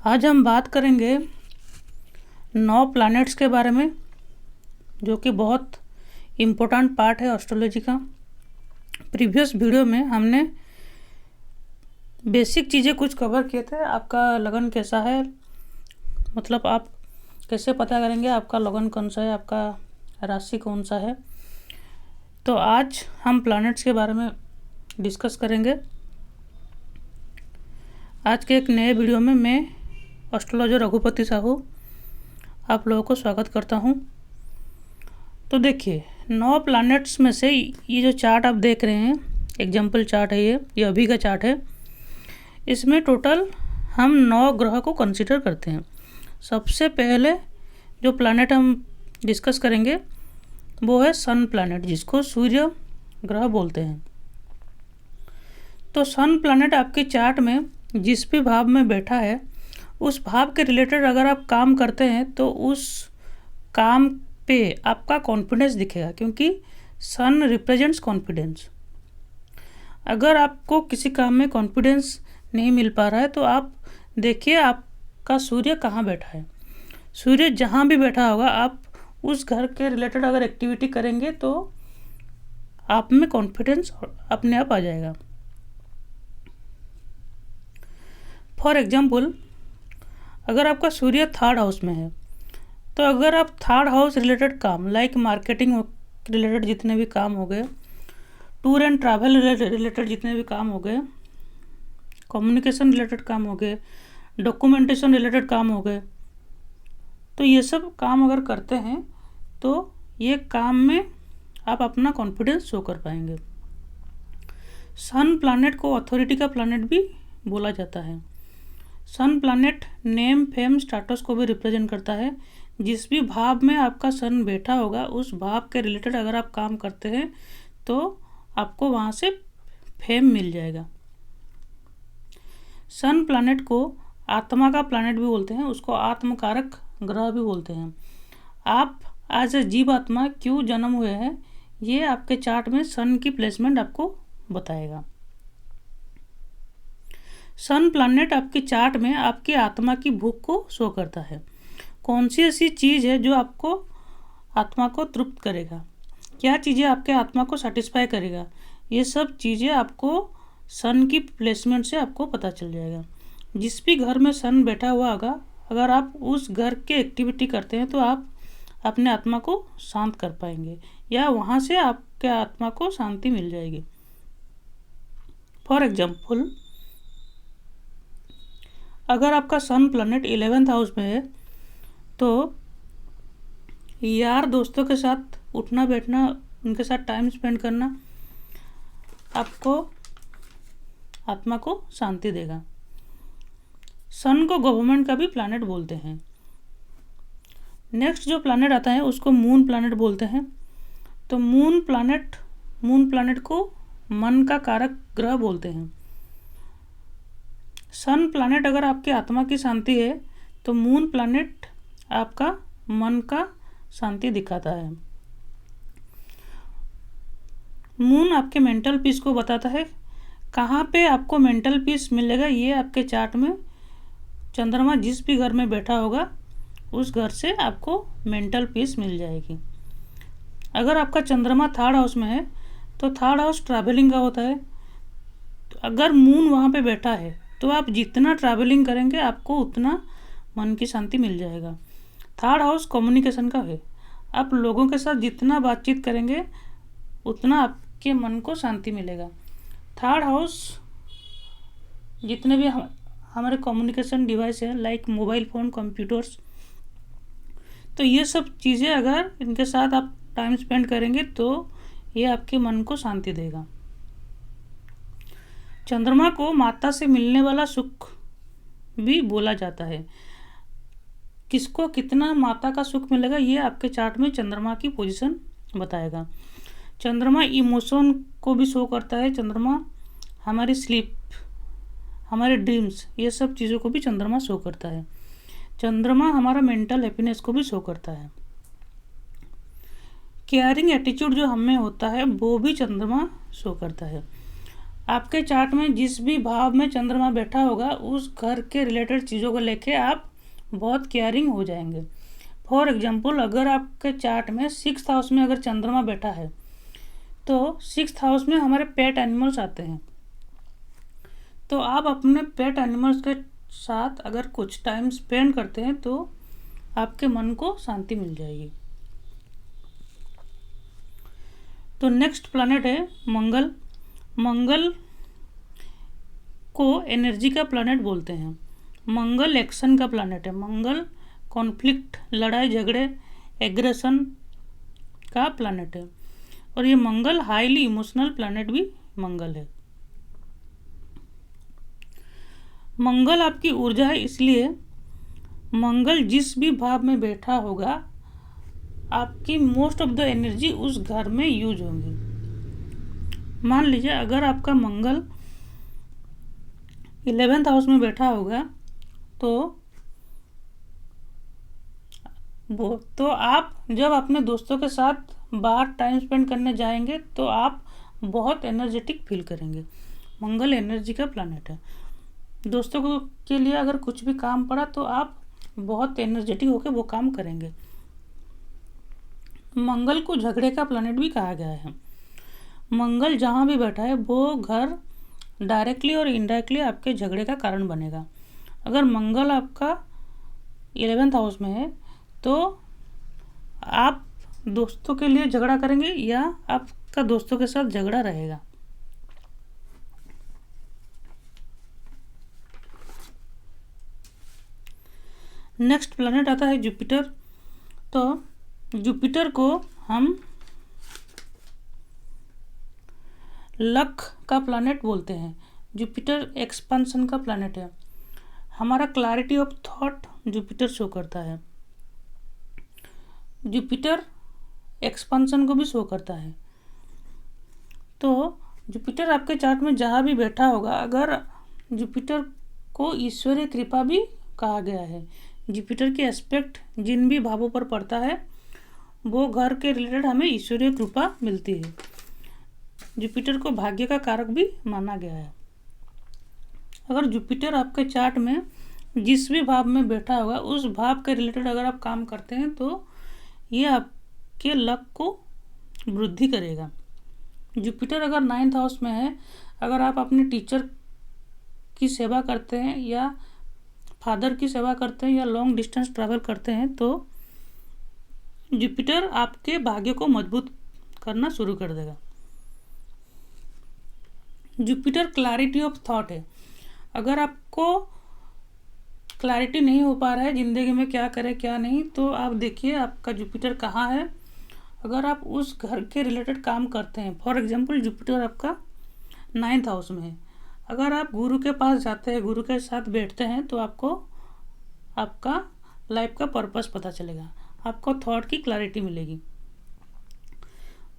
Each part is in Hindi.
आज हम बात करेंगे 9 प्लैनेट्स के बारे में, जो कि बहुत इम्पोर्टेंट पार्ट है एस्ट्रोलॉजी का। प्रीवियस वीडियो में हमने बेसिक चीज़ें कुछ कवर किए थे। आपका लगन कैसा है, मतलब आप कैसे पता करेंगे आपका लगन कौन सा है, आपका राशि कौन सा है। तो आज हम प्लैनेट्स के बारे में डिस्कस करेंगे। आज के एक नए वीडियो में मैं एस्ट्रोलॉजर रघुपति साहू आप लोगों को स्वागत करता हूं। तो देखिए, 9 प्लैनेट्स में से ये जो चार्ट आप देख रहे हैं, एग्जाम्पल चार्ट है ये अभी का चार्ट है। इसमें टोटल हम 9 ग्रह को कंसीडर करते हैं। सबसे पहले जो प्लैनेट हम डिस्कस करेंगे वो है सन प्लैनेट, जिसको सूर्य ग्रह बोलते हैं। तो सन प्लैनेट आपके चार्ट में जिस भी भाव में बैठा है, उस भाव के रिलेटेड अगर आप काम करते हैं तो उस काम पे आपका कॉन्फिडेंस दिखेगा, क्योंकि सन रिप्रेजेंट्स कॉन्फिडेंस। अगर आपको किसी काम में कॉन्फिडेंस नहीं मिल पा रहा है तो आप देखिए आपका सूर्य कहाँ बैठा है। सूर्य जहाँ भी बैठा होगा, आप उस घर के रिलेटेड अगर एक्टिविटी करेंगे तो आप में कॉन्फिडेंस अपने आप आ जाएगा। फॉर एग्जाम्पल, अगर आपका सूर्य 3rd हाउस में है, तो अगर आप 3rd हाउस रिलेटेड काम लाइक मार्केटिंग रिलेटेड जितने भी काम हो गए, टूर एंड ट्रैवल रिलेटेड जितने भी काम हो गए, कम्युनिकेशन रिलेटेड काम हो गए, डॉक्यूमेंटेशन रिलेटेड काम हो गए, तो ये सब काम अगर करते हैं तो ये काम में आप अपना कॉन्फिडेंस शो कर पाएंगे। सन प्लैनेट को अथॉरिटी का प्लैनेट भी बोला जाता है। सन प्लैनेट नेम, फेम, स्टेटस को भी रिप्रेजेंट करता है। जिस भी भाव में आपका सन बैठा होगा, उस भाव के रिलेटेड अगर आप काम करते हैं तो आपको वहाँ से फेम मिल जाएगा। सन प्लैनेट को आत्मा का प्लैनेट भी बोलते हैं, उसको आत्मकारक ग्रह भी बोलते हैं। आप एज ए जीव आत्मा क्यों जन्म हुए हैं, ये आपके चार्ट में सन की प्लेसमेंट आपको बताएगा। सन प्लैनेट आपके चार्ट में आपकी आत्मा की भूख को शो करता है। कौन सी ऐसी चीज़ है जो आपको आत्मा को तृप्त करेगा, क्या चीज़ें आपके आत्मा को सेटिस्फाई करेगा, ये सब चीज़ें आपको सन की प्लेसमेंट से आपको पता चल जाएगा। जिस भी घर में सन बैठा हुआ होगा, अगर आप उस घर के एक्टिविटी करते हैं तो आप अपने आत्मा को शांत कर पाएंगे, या वहाँ से आपके आत्मा को शांति मिल जाएगी। फॉर एग्जाम्पल, अगर आपका सन प्लैनेट 11th हाउस में है तो यार दोस्तों के साथ उठना बैठना, उनके साथ टाइम स्पेंड करना आपको आत्मा को शांति देगा। सन को गवर्नमेंट का भी प्लैनेट बोलते हैं। नेक्स्ट जो प्लैनेट आता है उसको मून प्लैनेट बोलते हैं। तो मून प्लैनेट को मन का कारक ग्रह बोलते हैं। सन प्लैनेट अगर आपकी आत्मा की शांति है तो मून प्लैनेट आपका मन का शांति दिखाता है। मून आपके मेंटल पीस को बताता है। कहाँ पे आपको मेंटल पीस मिलेगा, ये आपके चार्ट में चंद्रमा जिस भी घर में बैठा होगा उस घर से आपको मेंटल पीस मिल जाएगी। अगर आपका चंद्रमा 3rd हाउस में है तो 3rd हाउस ट्रैवलिंग का होता है। तो अगर मून वहाँ पे बैठा है तो आप जितना ट्रैवलिंग करेंगे आपको उतना मन की शांति मिल जाएगा। 3rd हाउस कम्युनिकेशन का है। आप लोगों के साथ जितना बातचीत करेंगे उतना आपके मन को शांति मिलेगा। 3rd हाउस जितने भी हमारे कम्युनिकेशन डिवाइस है लाइक मोबाइल फ़ोन, कंप्यूटर्स, तो ये सब चीज़ें अगर इनके साथ आप टाइम स्पेंड करेंगे तो ये आपके मन को शांति देगा। चंद्रमा को माता से मिलने वाला सुख भी बोला जाता है। किसको कितना माता का सुख मिलेगा, ये आपके चार्ट में चंद्रमा की पोजीशन बताएगा। चंद्रमा इमोशन को भी शो करता है। चंद्रमा हमारी स्लीप, हमारे ड्रीम्स, ये सब चीज़ों को भी चंद्रमा शो करता है। चंद्रमा हमारा मेंटल हैप्पीनेस को भी शो करता है। केयरिंग एटीट्यूड जो हमें होता है वो भी चंद्रमा शो करता है। आपके चार्ट में जिस भी भाव में चंद्रमा बैठा होगा उस घर के रिलेटेड चीज़ों को लेके आप बहुत केयरिंग हो जाएंगे। फॉर एग्जांपल, अगर आपके चार्ट में 6th हाउस में अगर चंद्रमा बैठा है तो 6th हाउस में हमारे पेट एनिमल्स आते हैं। तो आप अपने पेट एनिमल्स के साथ अगर कुछ टाइम स्पेंड करते हैं तो आपके मन को शांति मिल जाएगी। तो नेक्स्ट प्लैनेट है मंगल। मंगल को एनर्जी का प्लैनेट बोलते हैं। मंगल एक्शन का प्लैनेट है। मंगल कॉन्फ्लिक्ट, लड़ाई झगड़े, एग्रेशन का प्लैनेट है। और ये मंगल हाईली इमोशनल प्लैनेट भी मंगल है। मंगल आपकी ऊर्जा है, इसलिए मंगल जिस भी भाव में बैठा होगा आपकी मोस्ट ऑफ द एनर्जी उस घर में यूज होंगी। मान लीजिए अगर आपका मंगल 11th हाउस में बैठा होगा तो आप जब अपने दोस्तों के साथ बाहर टाइम स्पेंड करने जाएंगे तो आप बहुत एनर्जेटिक फील करेंगे। मंगल एनर्जी का प्लैनेट है। दोस्तों के लिए अगर कुछ भी काम पड़ा तो आप बहुत एनर्जेटिक होकर वो काम करेंगे। मंगल को झगड़े का प्लैनेट भी कहा गया है। मंगल जहाँ भी बैठा है वो घर डायरेक्टली और इनडायरेक्टली आपके झगड़े का कारण बनेगा। अगर मंगल आपका 11th हाउस में है तो आप दोस्तों के लिए झगड़ा करेंगे या आपका दोस्तों के साथ झगड़ा रहेगा। नेक्स्ट प्लैनेट आता है जुपिटर। तो जुपिटर को हम लक का प्लैनेट बोलते हैं। जुपिटर एक्सपेंशन का प्लैनेट है। हमारा clarity of thought Jupiter show करता है। जुपिटर एक्सपेंशन को भी शो करता है। तो जुपिटर आपके चार्ट में जहाँ भी बैठा होगा, अगर जुपिटर को ईश्वरीय कृपा भी कहा गया है। जुपिटर के एस्पेक्ट जिन भी भावों पर पड़ता है वो घर के रिलेटेड हमें ईश्वरीय कृपा मिलती है। जुपिटर को भाग्य का कारक भी माना गया है। अगर जुपिटर आपके चार्ट में जिस भी भाव में बैठा होगा उस भाव के रिलेटेड अगर आप काम करते हैं तो ये आपके लक को वृद्धि करेगा। जुपिटर अगर 9th हाउस में है, अगर आप अपने टीचर की सेवा करते हैं या फादर की सेवा करते हैं या लॉन्ग डिस्टेंस ट्रैवल करते हैं तो जुपिटर आपके भाग्य को मजबूत करना शुरू कर देगा। जुपिटर क्लैरिटी ऑफ थॉट है। अगर आपको क्लैरिटी नहीं हो पा रहा है ज़िंदगी में क्या करें क्या नहीं, तो आप देखिए आपका जुपिटर कहाँ है। अगर आप उस घर के रिलेटेड काम करते हैं, फॉर एग्जांपल जुपिटर आपका 9th हाउस में है, अगर आप गुरु के पास जाते हैं, गुरु के साथ बैठते हैं तो आपको आपका लाइफ का पर्पस पता चलेगा, आपको थॉट की क्लैरिटी मिलेगी।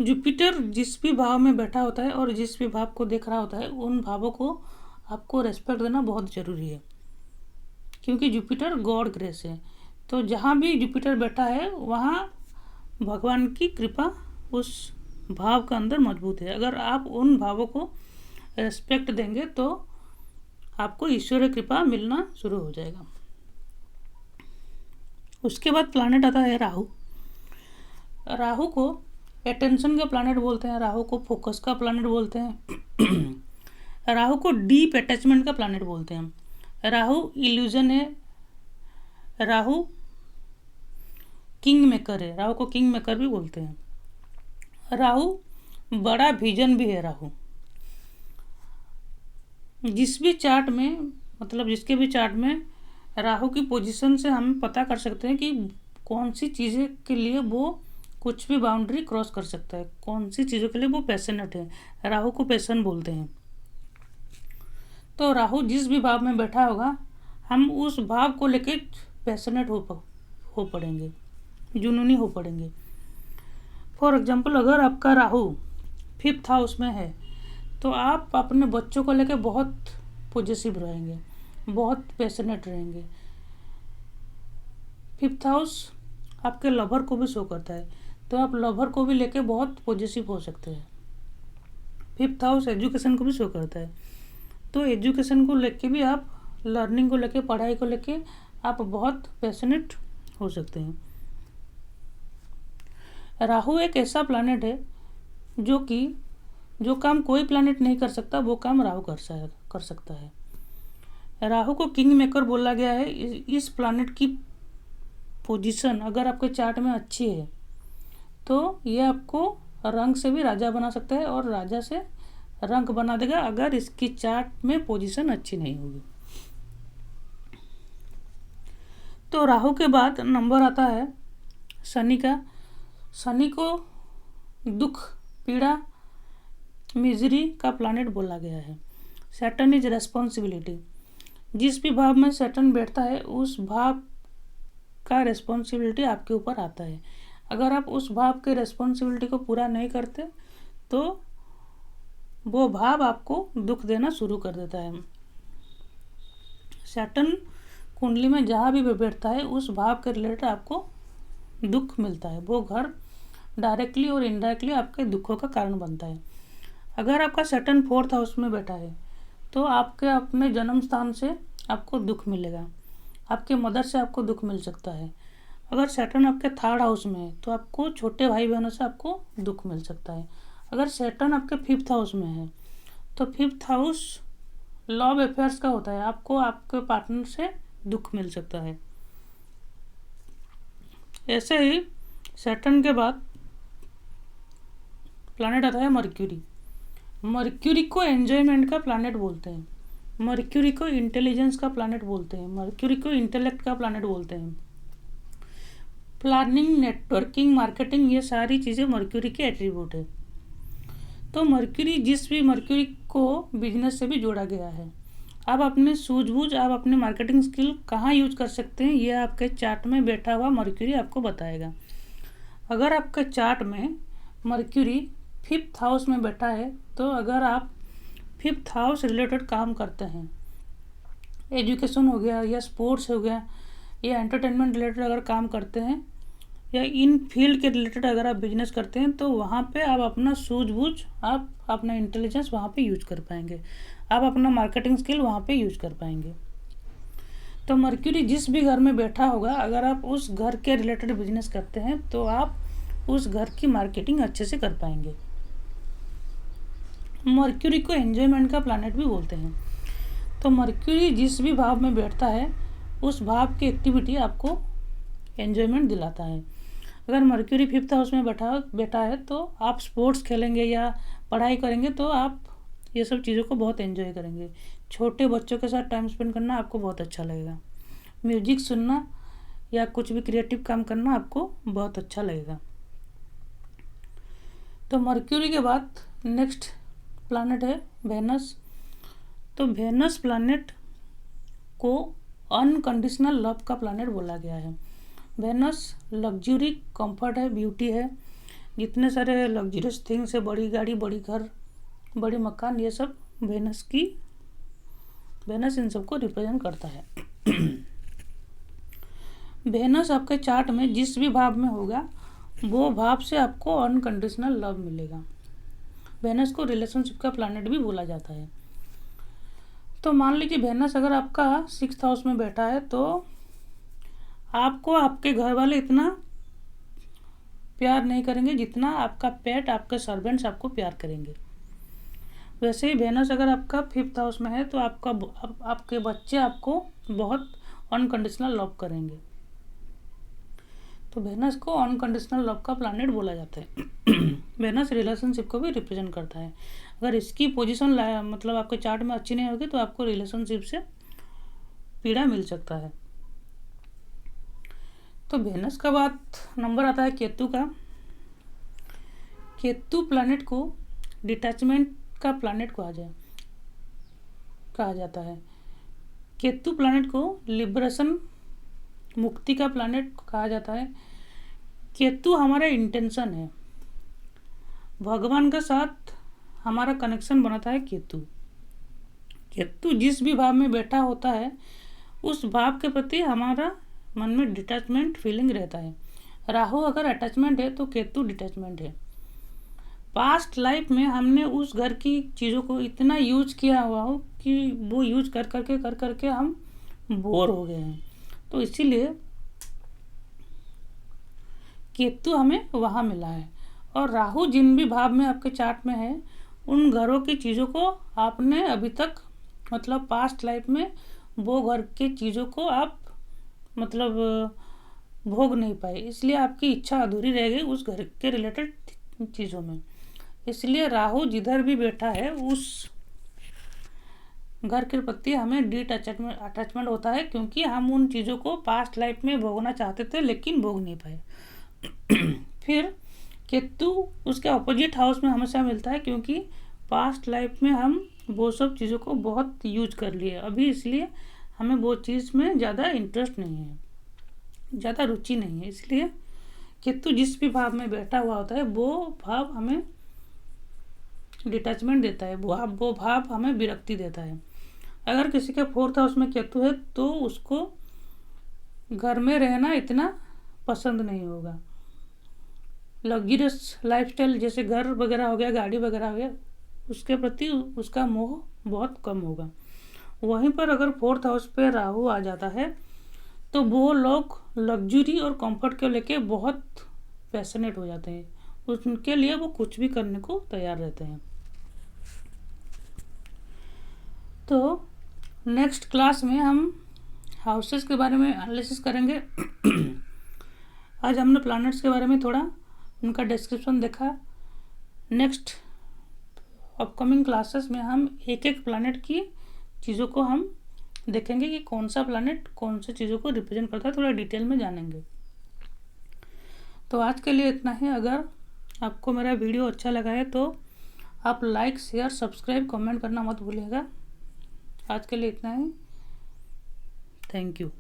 जुपिटर जिस भी भाव में बैठा होता है और जिस भी भाव को देख रहा होता है उन भावों को आपको रेस्पेक्ट देना बहुत ज़रूरी है, क्योंकि जुपिटर गॉड ग्रेस है। तो जहाँ भी जुपिटर बैठा है वहाँ भगवान की कृपा उस भाव के अंदर मजबूत है। अगर आप उन भावों को रेस्पेक्ट देंगे तो आपको ईश्वरीय कृपा मिलना शुरू हो जाएगा। उसके बाद प्लैनेट आता है राहु। राहु को अटेंशन का प्लैनेट बोलते हैं, राहु को फोकस का प्लैनेट बोलते हैं, राहु को डीप अटैचमेंट का प्लैनेट बोलते हैं। राहु इल्यूजन है, राहु किंग मेकर है, राहु को किंग मेकर भी बोलते हैं। राहु बड़ा विजन भी है। राहु जिस भी चार्ट में, मतलब जिसके भी चार्ट में राहु की पोजीशन से हम पता कर सकते हैं कि कौन सी चीज़ें के लिए वो कुछ भी बाउंड्री क्रॉस कर सकता है, कौन सी चीज़ों के लिए वो पैशनेट है। राहु को पैशन बोलते हैं। तो राहु जिस भी भाव में बैठा होगा हम उस भाव को लेके पैशनेट हो पड़ेंगे, जुनूनी हो पड़ेंगे। फॉर एग्जांपल, अगर आपका राहु 5th हाउस में है तो आप अपने बच्चों को लेके बहुत पॉजिटिव रहेंगे, बहुत पैशनेट रहेंगे। 5th हाउस आपके लवर को भी शो करता है, तो आप लवर को भी लेके बहुत पॉजिटिव हो सकते हैं। 5th हाउस एजुकेशन को भी शो करता है। तो एजुकेशन को लेके भी आप, लर्निंग को लेके, पढ़ाई को लेके आप बहुत पैशनेट हो सकते हैं। राहु एक ऐसा प्लैनेट है जो काम कोई प्लैनेट नहीं कर सकता, वो काम राहु कर सकता है। राहु को किंग मेकर बोला गया है। इस प्लैनेट की पोजीशन अगर आपके चार्ट में अच्छी है तो ये आपको रंक से भी राजा बना सकता है और राजा से रंक बना देगा अगर इसकी चार्ट में पोजीशन अच्छी नहीं होगी। तो राहु के बाद नंबर आता है शनि का। शनि को दुख, पीड़ा, मिजरी का प्लैनेट बोला गया है। Saturn is responsibility. जिस भी भाव में सैटर्न बैठता है उस भाव का रेस्पॉन्सिबिलिटी आपके ऊपर आता है। अगर आप उस भाव के रेस्पॉन्सिबिलिटी को पूरा नहीं करते तो वो भाव आपको दुख देना शुरू कर देता है। सैटर्न कुंडली में जहाँ भी बैठता है उस भाव के रिलेटेड आपको दुख मिलता है। वो घर डायरेक्टली और इनडायरेक्टली आपके दुखों का कारण बनता है। अगर आपका सैटर्न 4th हाउस में बैठा है तो आपके अपने जन्म स्थान से आपको दुख मिलेगा, आपके मदर से आपको दुख मिल सकता है। अगर सैटर्न आपके 3rd हाउस में है तो आपको छोटे भाई बहनों से आपको दुख मिल सकता है। अगर सैटर्न आपके 5th हाउस में है तो 5th हाउस लव अफेयर्स का होता है, आपको आपके पार्टनर से दुख मिल सकता है। ऐसे ही सैटर्न के बाद प्लैनेट आता है मर्क्यूरी। मर्क्यूरी को एंजॉयमेंट का प्लैनेट बोलते हैं, मर्क्यूरी को इंटेलिजेंस का प्लैनेट बोलते हैं, मर्क्यूरी को इंटेलेक्ट का प्लैनेट बोलते हैं। प्लानिंग, नेटवर्किंग, मार्केटिंग, ये सारी चीज़ें मर्क्यूरी के एट्रीब्यूट है। तो मर्क्यूरी को बिजनेस से भी जोड़ा गया है। आप अपने सूझबूझ, आप अपने मार्केटिंग स्किल कहाँ यूज कर सकते हैं ये आपके चार्ट में बैठा हुआ मर्क्यूरी आपको बताएगा। अगर आपके चार्ट में मर्क्यूरी 5th हाउस में बैठा है तो अगर आप 5th हाउस रिलेटेड काम करते हैं, एजुकेशन हो गया या स्पोर्ट्स हो गया या एंटरटेनमेंट रिलेटेड अगर काम करते हैं या इन फील्ड के रिलेटेड अगर आप बिजनेस करते हैं तो वहाँ पे आप अपना सूझबूझ, आप अपना इंटेलिजेंस वहाँ पे यूज कर पाएंगे, आप अपना मार्केटिंग स्किल वहाँ पे यूज कर पाएंगे। तो मर्क्यूरी जिस भी घर में बैठा होगा, अगर आप उस घर के रिलेटेड बिजनेस करते हैं तो आप उस घर की मार्केटिंग अच्छे से कर पाएंगे। मर्क्यूरी को एंजॉयमेंट का प्लैनेट भी बोलते हैं। तो मर्क्यूरी जिस भी भाव में बैठता है उस भाव की एक्टिविटी आपको एंजॉयमेंट दिलाता है। अगर मर्क्यूरी 5th हाउस में बैठा है तो आप स्पोर्ट्स खेलेंगे या पढ़ाई करेंगे तो आप ये सब चीज़ों को बहुत एंजॉय करेंगे। छोटे बच्चों के साथ टाइम स्पेंड करना आपको बहुत अच्छा लगेगा। म्यूजिक सुनना या कुछ भी क्रिएटिव काम करना आपको बहुत अच्छा लगेगा। तो मर्क्यूरी के बाद नेक्स्ट प्लैनेट है वेनस। तो वेनस प्लैनेट को अनकंडीशनल लव का प्लैनेट बोला गया है। वेनस लग्जरी, कंफर्ट है, ब्यूटी है। जितने सारे लग्जरियस थिंग्स है, बड़ी गाड़ी, बड़ी घर, बड़ी मकान, ये सब वेनस इन सबको रिप्रेजेंट करता है। वेनस आपके चार्ट में जिस भी भाव में होगा वो भाव से आपको अनकंडीशनल लव मिलेगा। वेनस को रिलेशनशिप का प्लैनेट भी बोला जाता है। तो मान लीजिए वेनस अगर आपका 6th हाउस में बैठा है तो आपको आपके घर वाले इतना प्यार नहीं करेंगे जितना आपका पेट, आपके सर्वेंट्स आपको प्यार करेंगे। वैसे ही वेनस अगर आपका 5th हाउस में है तो आपके बच्चे आपको बहुत अनकंडीशनल लव करेंगे। तो वेनस को अनकंडीशनल लव का प्लैनेट बोला जाता है। वेनस रिलेशनशिप को भी रिप्रेजेंट करता है। अगर इसकी पोजीशन मतलब आपके चार्ट में अच्छी नहीं होगी तो आपको रिलेशनशिप से पीड़ा मिल सकता है। तो वेनस का बाद नंबर आता है केतु का। केतु प्लैनेट को डिटैचमेंट का प्लैनेट कहा जाता है। केतु प्लैनेट को लिबरेशन, मुक्ति का प्लैनेट कहा जाता है। केतु हमारा इंटेंशन है, भगवान के साथ हमारा कनेक्शन बनाता है केतु जिस भी भाव में बैठा होता है उस भाव के प्रति हमारा मन में डिटैचमेंट फीलिंग रहता है। राहु अगर अटैचमेंट है तो केतु डिटैचमेंट है। पास्ट लाइफ में हमने उस घर की चीज़ों को इतना यूज किया हुआ हो कि वो यूज कर करके हम बोर हो गए हैं। तो इसीलिए केतु हमें वहाँ मिला है। और राहु जिन भी भाव में आपके चार्ट में है, उन घरों की चीज़ों को आपने अभी तक मतलब पास्ट लाइफ में वो घर की चीज़ों को आप मतलब भोग नहीं पाए, इसलिए आपकी इच्छा अधूरी रह गई उस घर के रिलेटेड चीज़ों में। इसलिए राहु जिधर भी बैठा है उस घर के प्रति हमें डीप अटैचमेंट होता है, क्योंकि हम उन चीज़ों को पास्ट लाइफ में भोगना चाहते थे लेकिन भोग नहीं पाए। फिर केतु उसके ऑपोजिट हाउस में हमेशा मिलता है, क्योंकि पास्ट लाइफ में हम वो सब चीज़ों को बहुत यूज कर लिए अभी, इसलिए हमें वो चीज़ में ज़्यादा इंटरेस्ट नहीं है, ज़्यादा रुचि नहीं है। इसलिए केतु जिस भी भाव में बैठा हुआ होता है वो भाव हमें डिटैचमेंट देता है, वो भाव हमें विरक्ति देता है। अगर किसी के फोर्थ हाउस में केतु है तो उसको घर में रहना इतना पसंद नहीं होगा। लग्जरियस लाइफस्टाइल जैसे घर वगैरह हो गया, गाड़ी वगैरह हो गया, उसके प्रति उसका मोह बहुत कम होगा। वहीं पर अगर फोर्थ हाउस पे राहु आ जाता है तो वो लोग लग्जरी और कंफर्ट को लेके बहुत पैशनेट हो जाते हैं, उनके लिए वो कुछ भी करने को तैयार रहते हैं। तो नेक्स्ट क्लास में हम हाउसेस के बारे में एनालिसिस करेंगे। आज हमने प्लैनेट्स के बारे में थोड़ा उनका डिस्क्रिप्शन देखा। नेक्स्ट अपकमिंग क्लासेस में हम एक एक प्लैनेट की चीज़ों को हम देखेंगे कि कौन सा प्लैनेट कौन सी चीज़ों को रिप्रेजेंट करता है, थोड़ा डिटेल में जानेंगे। तो आज के लिए इतना ही। अगर आपको मेरा वीडियो अच्छा लगा है तो आप लाइक, शेयर, सब्सक्राइब, कमेंट करना मत भूलिएगा। आज के लिए इतना ही। Thank you.